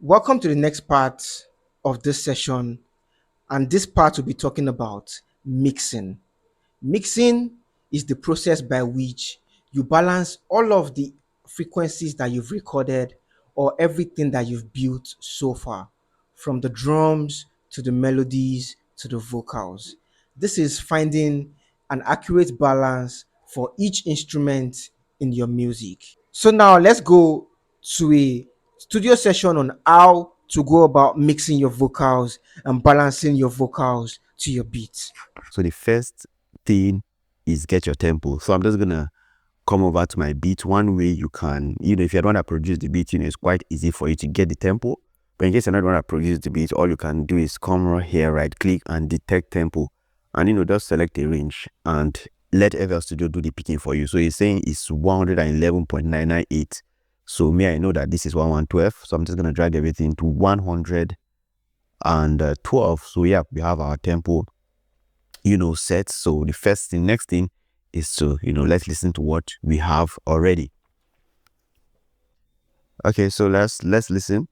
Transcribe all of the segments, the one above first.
Welcome to the next part of this session, and this part will be talking about mixing. Mixing is the process by which you balance all of the frequencies that you've recorded or everything that you've built so far, from the drums to the melodies to the vocals. This is finding an accurate balance for each instrument in your music. So now let's go to a studio session on how to go about mixing your vocals and balancing your vocals to your beats. So the first thing is get your tempo. So I'm just gonna come over to my beat. One way you can, if you're the one that produce the beat, it's quite easy for you to get the tempo. But in case you're not the one that produce the beat, all you can do is come right here, right click and detect tempo. And just select a range and let FL Studio do the picking for you. So it's saying it's 111.998. So I know that this is 1112. So I'm just gonna drag everything to 112. So yeah, we have our tempo set. So the next thing is to let's listen to what we have already. Okay, so let's listen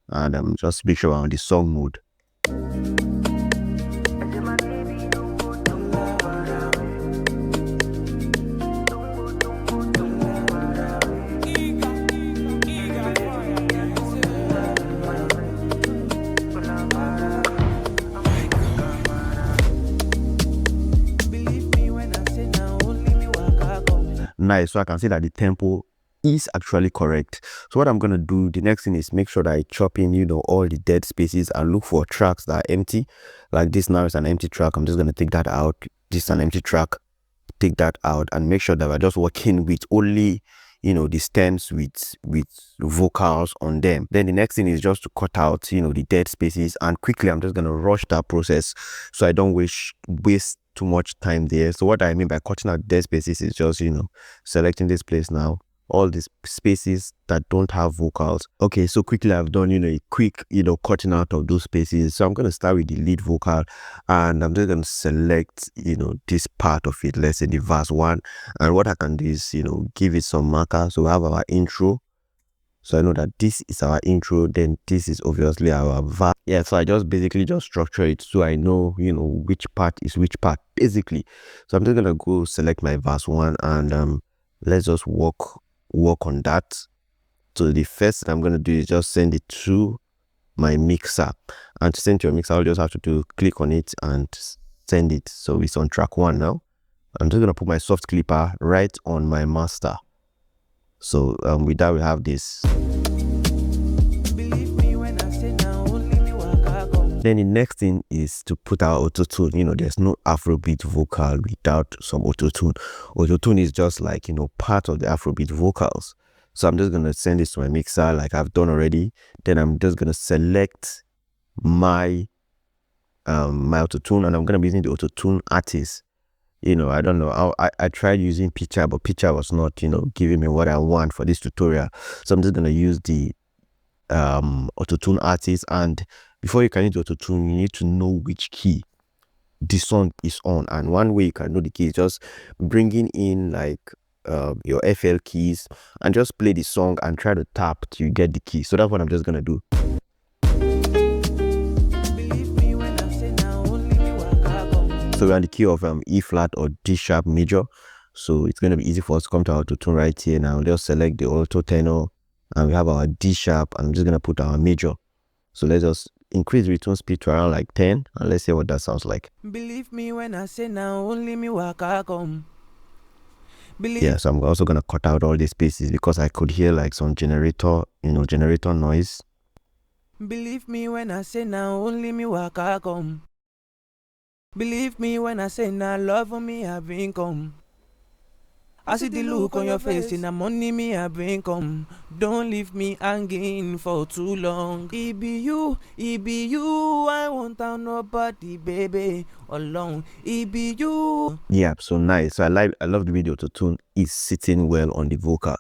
and just make sure we're on the song mode. Nice. So I can see that the tempo is actually correct. So what I'm going to do, the next thing is make sure that I chop in all the dead spaces and look for tracks that are empty. Like this now is an empty track. I'm just going to take that out. This is an empty track. Take that out and make sure that we're just working with only the stems with vocals on them. Then the next thing is just to cut out the dead spaces, and quickly I'm just going to rush that process so I don't waste too much time there. So what I mean by cutting out dead spaces is just selecting this place now, all these spaces that don't have vocals. Okay, so quickly I've done a quick cutting out of those spaces. So I'm going to start with the lead vocal and I'm just going to select this part of it, let's say the verse 1, and what I can do is give it some marker. So we have our intro. So I know that this is our intro, then this is obviously our verse. Yeah, so I just basically structure it so I know which part is which part basically. So I'm just gonna go select my verse 1 and let's just work on that. So the first thing I'm gonna do is just send it to my mixer, and to send to your mixer I'll just have to click on it and send it. So it's on track 1 now. I'm just gonna put my soft clipper right on my master. So with that we have this. Then the next thing is to put our auto-tune. There's no Afrobeat vocal without some auto-tune. Auto-tune is just like part of the Afrobeat vocals. So I'm just gonna send this to my mixer like I've done already. Then I'm just gonna select my my auto-tune, and I'm gonna be using the auto-tune artist. I don't know, I tried using Picture, but Picture was not giving me what I want for this tutorial. So I'm just gonna use the auto-tune artist. And before you can use auto-tune, you need to know which key the song is on, and one way you can know the key is just bringing in like your FL keys and just play the song and try to tap till you get the key. So that's what I'm just gonna do. So we're on the key of E flat or D sharp major. So it's going to be easy for us to come to our auto-tune right here now. Let's select the auto tenor and we have our D sharp, and I'm just going to put our major. So let's just increase the return speed to around like 10 and let's see what that sounds like. Believe me when I say now only me waka come. Yeah, so I'm also going to cut out all these spaces because I could hear like some generator noise. Believe me when I say now only me waka come. Believe me when I say now love for me have income. I see the look on your face in the money me have income. Don't leave me hanging for too long. It be you, I won't tell nobody, baby, alone. It be you. Yeah, so nice. So I love the video. Auto-tune is sitting well on the vocal.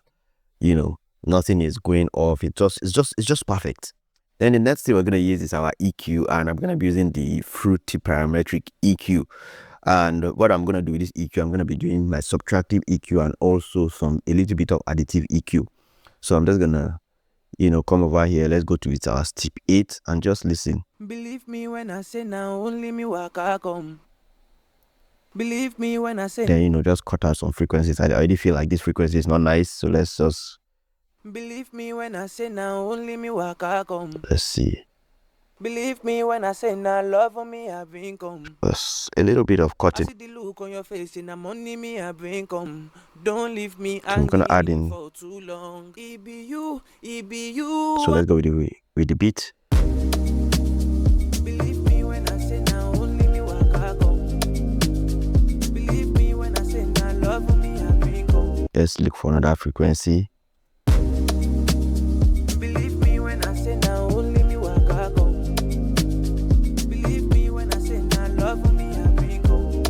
Nothing is going off. It's just perfect. Then the next thing we're going to use is our EQ, and I'm going to be using the Fruity Parametric EQ. And what I'm going to do with this EQ, I'm going to be doing my subtractive EQ and also a little bit of additive EQ. So I'm just going to come over here. Let's go to it, our step 8, and just listen. Believe me when I say now only me waka come. Believe me when I say. Then just cut out some frequencies. I already feel like this frequency is not nice, so let's just. Believe me when I say now only me waka come. Let's see. Believe me when I say now love for me I bring come. A little bit of I cutting. see the look on your face in the money me I bring come. Don't leave me So I'm gonna add in. for too long. It be you, it be you. So let's go with the beat. Believe me when I say now only me waka come. Believe me when I say now love for me I bring come. Let's look for another frequency. Believe me when I say now only me waka come. Believe me when I say now love for me I bring come.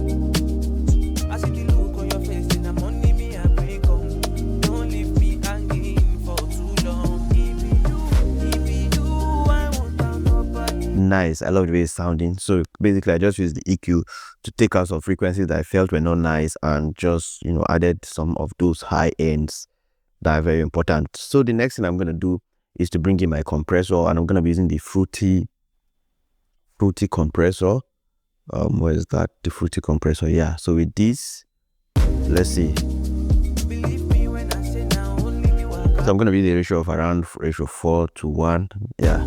I see the look on your face in the money me I bring come. Don't leave me hanging for too long. It be you, I won't down nobody. Nice. I love the way it's sounding. So basically I just used the EQ to take out some frequencies that I felt were not nice and just added some of those high ends that are very important. So the next thing I'm going to do is to bring in my compressor, and I'm going to be using the fruity compressor. Where is that? The fruity compressor. Yeah. So with this, let's see. Believe me when I say now only me waka. So I'm going to be the ratio of around ratio 4:1. Yeah.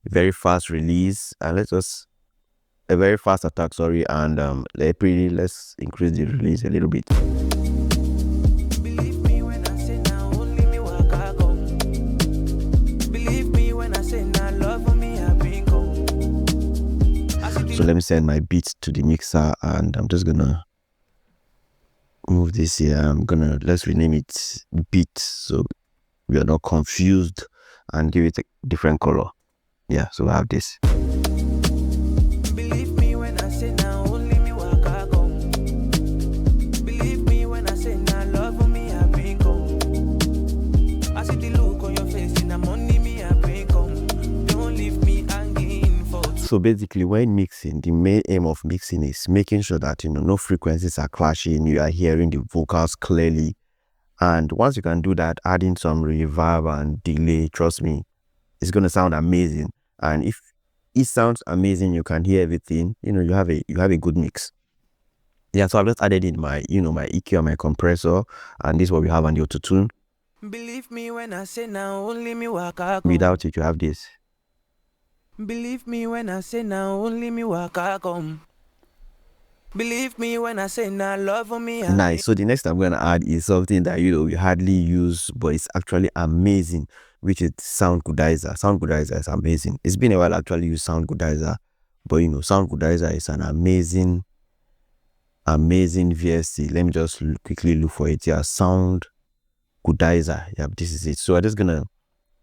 Very fast release, and a very fast attack, sorry, and let's increase the release a little bit. Believe me when I say now only me waka come. Believe me when I say now love for me I bring come. So let me send my beats to the mixer, and I'm just gonna move this here. Let's rename it beat so we are not confused, and give it a different color. Yeah, so I have this. Believe me when I say now only me waka come. Believe me when I say now love for me I bring come. I see the look on your face in the money me I bring come. Don't leave me hanging for. So basically, when mixing, the main aim of mixing is making sure that no frequencies are clashing, you are hearing the vocals clearly. And once you can do that, adding some reverb and delay, trust me, it's gonna sound amazing. And if it sounds amazing, you can hear everything, you have a good mix. Yeah, so I've just added in my my EQ and my compressor, and this is what we have on the auto-tune. Believe me when I say now only me waka come. Without it, you have this. Believe me when I say now only me waka come. Believe me when I say now love for me. Nice. So the next I'm gonna add is something that we hardly use, but it's actually amazing, which is Sound Goodizer. Sound Goodizer is amazing. It's been a while I actually use Sound Goodizer, but Sound Goodizer is an amazing VST. Let me just quickly look for it. Yeah, Sound Goodizer. Yeah, this is it. So I'm just gonna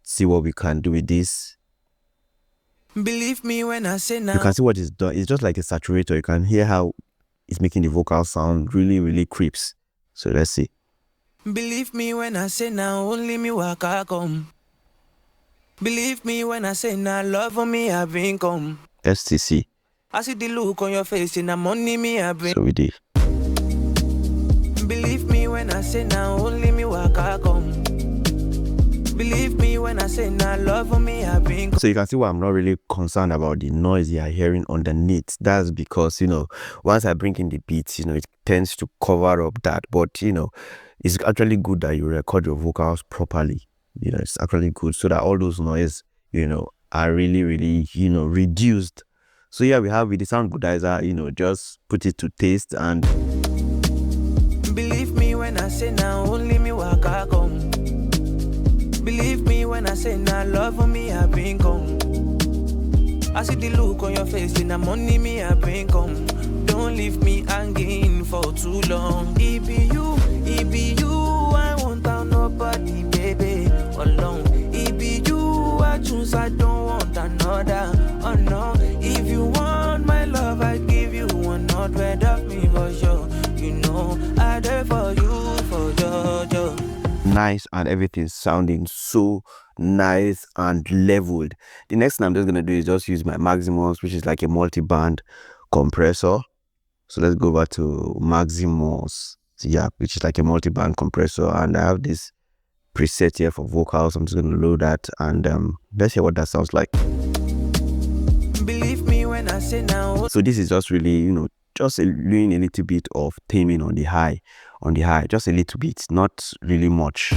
see what we can do with this. Believe me when I say now. You can see what it's done. It's just like a saturator. You can hear how it's making the vocal sound really, really crisp. So let's see. Believe me when I say now only me waka come. Believe me when I say now love for me I bring come. STC. I see the look on your face in the money me I bring. So we did. Believe me when I say now only me waka come. Believe me when I say now love for me I bring. So you can see why I'm not really concerned about the noise you are hearing underneath. That's because once I bring in the beats, it tends to cover up that. But it's actually good that you record your vocals properly. It's actually good so that all those noise are really, really reduced. So yeah, we have with the Sound Goodizer, just put it to taste. And believe me when I say now only me waka come. Believe me when I say now love for me I bring come. I see the look on your face in the money me I bring come. Don't leave me hanging for too long. It be you, I won't down nobody, baby, alone. It be you, I choose, I don't want another. Oh no, if you want my love, I give you 100 of me for sure. I there for you, for Jojo. Nice, and everything's sounding so nice and leveled. The next thing I'm just gonna do is just use my Maximus, which is like a multi-band compressor. So let's go back to Maximus, yeah, which is like a multi-band compressor, and I have this preset here for vocals. I'm just gonna load that, and let's hear what that sounds like. Believe me when I say now. So this is just really, just doing a little bit of taming on the high, just a little bit, not really much.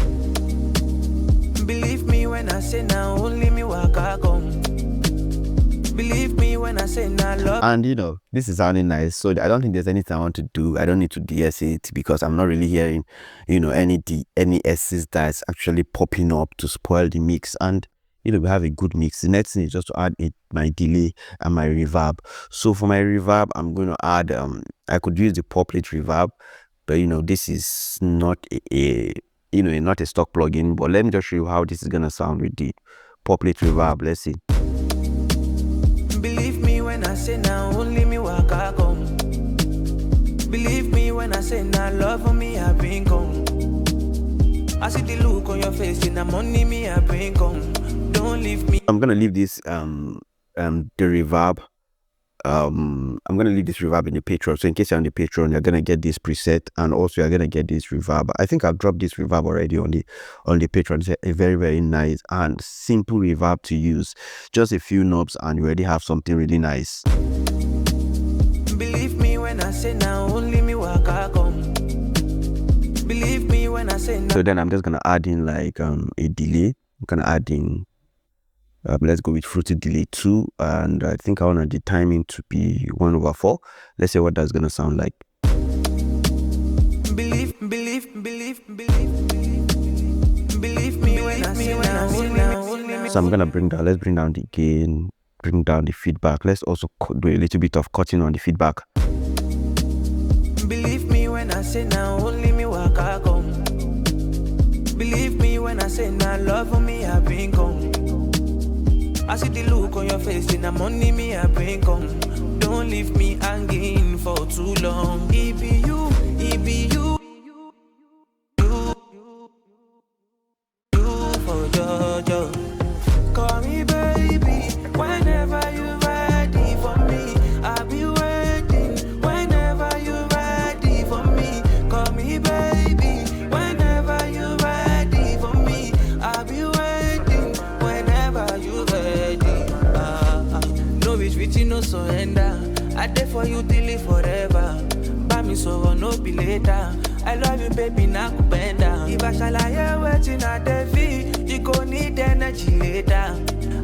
Believe me when I say now, only me walk come. Believe me when I say now, love. And this is sounding nice, so I don't think there's anything I want to do. I don't need to DS it because I'm not really hearing, any S's that's actually popping up to spoil the mix. And we have a good mix. The next thing is just to add my delay and my reverb. So for my reverb, I'm going to add I could use the Poplet reverb, but this is not not a stock plugin. But let me just show you how this is gonna sound with the Poplet reverb. Let's see. Believe me when I say now, only me walk come. Believe me when I say now, love for me I bring come. I see the look on your face, in the money me I bring come. Don't leave me. I'm gonna leave this the reverb. I'm gonna leave this reverb in the Patreon. So in case you're on the Patreon, you're gonna get this preset, and also you're gonna get this reverb. I think I've dropped this reverb already on the Patreon. It's a very, very nice and simple reverb to use. Just a few knobs, and you already have something really nice. Believe me when I say now, only me walk come. Believe me when I say now. So then I'm just gonna add in like a delay. I'm gonna add in. Let's go with Fruity Delay 2, and I think I want the timing to be 1/4. Let's see what that's gonna sound like. Believe me when I say now. So I'm gonna let's bring down the gain, bring down the feedback. Let's also do a little bit of cutting on the feedback. Believe me when I say now, only me walk come. Believe me when I say now, love for me I bring come. I see the look on your face, in the money me I bring come. Don't leave me hanging for too long. It be you, you for Jojo. Call me baby, whenever you ready for me. I'll be waiting, whenever you ready for me. Call me baby, whenever you ready for me. I'll be waiting, whenever you ready. No retreat, no surrender. I there for you till it forever. Buy me so no be later. I love you, baby, nakupenda. If I shall I waiting at the feet, you go need energy later.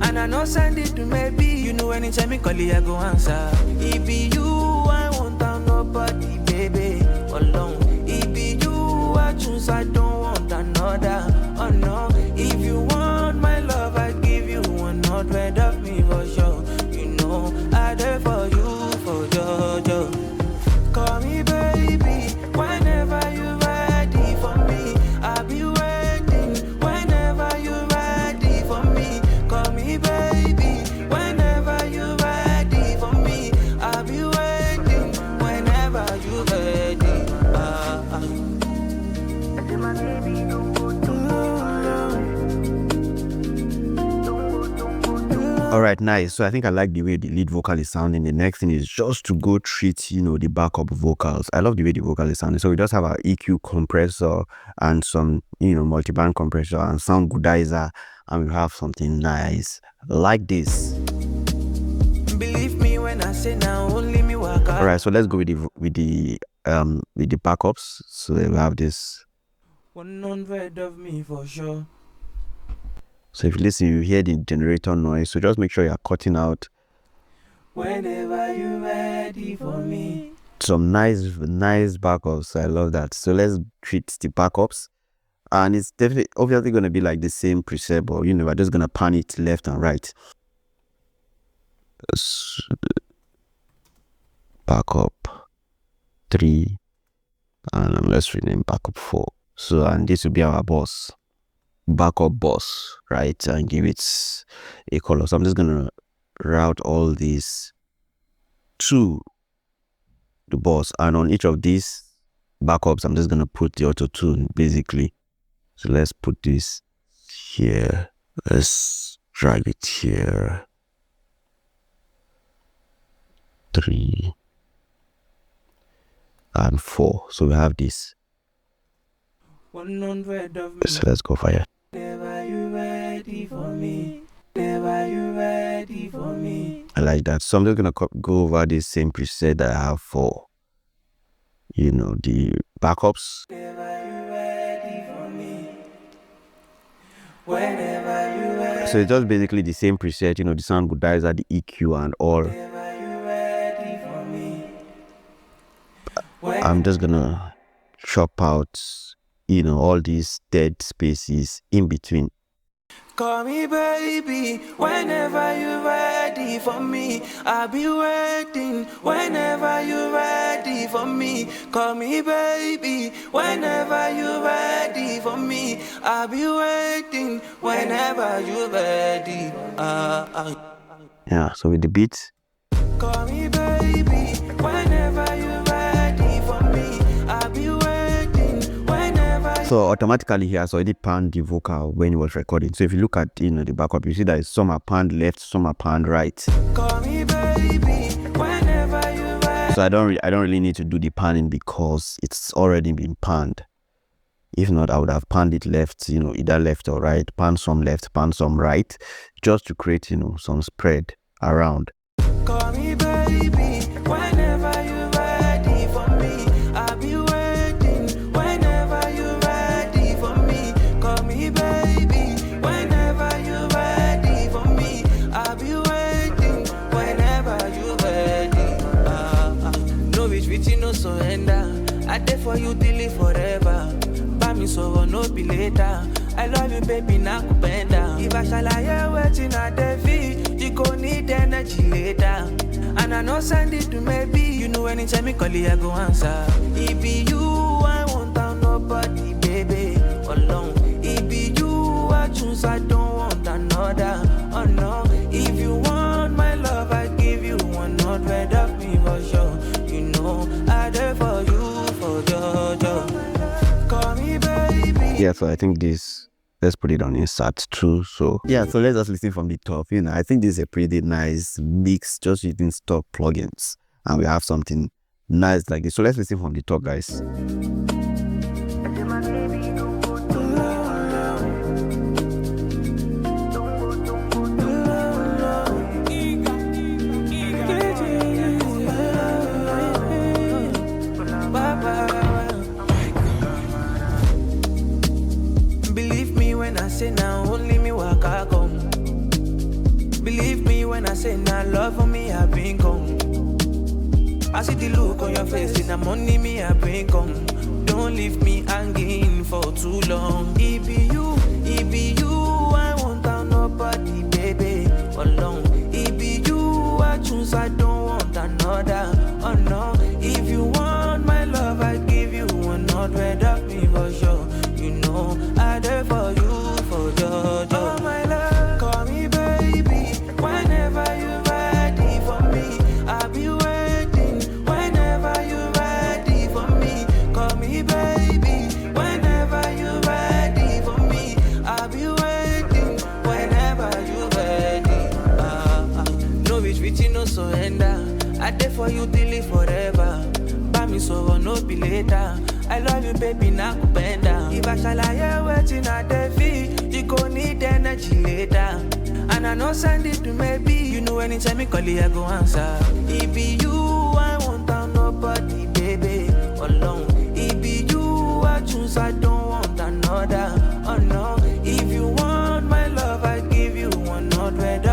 And I know send it to maybe. You know anytime me call you, I go answer. It be you, I won't have nobody, baby. Alone. It be you, I choose, I don't want another. Oh no, if you want my love, I give you 100 of me for sure. You know, I there for you, for Jojo. Call me baby, whenever you ready for me. I'll be waiting, whenever you ready for me. Call me baby, whenever you ready for me. I'll be waiting, whenever you ready. All right, nice. So I think I like the way the lead vocal is sounding. The next thing is just to go treat, the backup vocals. I love the way the vocal is sounding. So we just have our EQ compressor and some, multiband compressor and sound goodizer, and we have something nice like this. Believe me when I say now, only me walk out. All right, so let's go with the backups. So we have this. 100 of me for sure. So if you listen, you hear the generator noise. So just make sure you're cutting out. Whenever you're ready for me. Some nice backups. I love that. So let's treat the backups. And it's definitely obviously going to be like the same preset, but we're just going to pan it left and right. Backup 3. And let's rename backup 4. So, and this will be our boss. Backup boss, right? And give it a color. So I'm just gonna route all these to the boss, and on each of these backups I'm just gonna put the auto tune basically. So let's put this here, let's drag it here, 3 and 4. So we have this. 100 of me. So let's go fire. Never you ready for me. Never you ready for me. I like that. So I'm just gonna go over the same preset that I have for, you know, the backups. Never you ready for me. Whenever you ready. So it's just basically the same preset, you know, the sound goodizer, the EQ and all. Whenever you ready for me. I'm just gonna chop out, you know, all these dead spaces in between. Call me baby, whenever you're ready for me. I'll be waiting, whenever you're ready for me. Call me baby, whenever you're ready for me. I'll be waiting, whenever you're ready. Yeah, so with the beats. Call me baby, whenever you're ready for me. I'll be waiting, whenever. So automatically he has already panned the vocal when he was recording. So if you look at, you know, the backup, you see that some are panned left, some are panned right. Call me baby, whenever you're ready. So I don't really need to do the panning because it's already been panned. If not, I would have panned it left, you know, either left or right, pan some left, pan some right, just to create, you know, some spread around. Call me baby, whenever you're ready for me. I'll be waiting, whenever you're ready for me. Call me baby, whenever you're ready for me. I'll be waiting, whenever you're ready. No retreat, no surrender. I there for you till it forever. Buy me so no be later. I love you, baby, now bend down. If I shall I waiting at the feet, you gon' need energy later. And I know send it to maybe. You know anytime me call you, I go answer. It be you, I won't tell nobody, baby. Alone. It be you, I choose, I don't want another. Oh no. If you want my love, I give you 100 of me for sure. You know, I there for you, for Jojo. Call me baby. Yeah, so I think this, let's put it on insert too. So yeah, so let's just listen from the top. You know, I think this is a pretty nice mix just using stock plugins, and we have something nice like this. So let's listen from the top, guys. Believe me when I say now only me walk I come. Believe me when I say now love for me I bring come. I see the look on your face and I'm only me I bring come. Don't leave me hanging for too long. It be you, I won't tell nobody, baby. Alone. It be you, I choose, I don't want another. Oh no, if you want my love, I give you 100 of me for sure. You know, I there for you, for Jojo. Oh my love, call me baby, whenever you're ready for me. I'll be waiting, whenever you're ready for me. Call me baby, whenever you're ready for me. I'll be waiting, whenever you're ready. No retreat, no surrender. I there for you till it forever. Buy me so no be later. I love you, baby, now bend down. If I shall I waiting at the feet, you gon' need energy later. And I know send it to maybe. You know anytime me call you, I go answer. It be you, I won't tell nobody, baby. Alone. It be you, I choose, I don't want another. Oh no, if you want my love, I give you 100.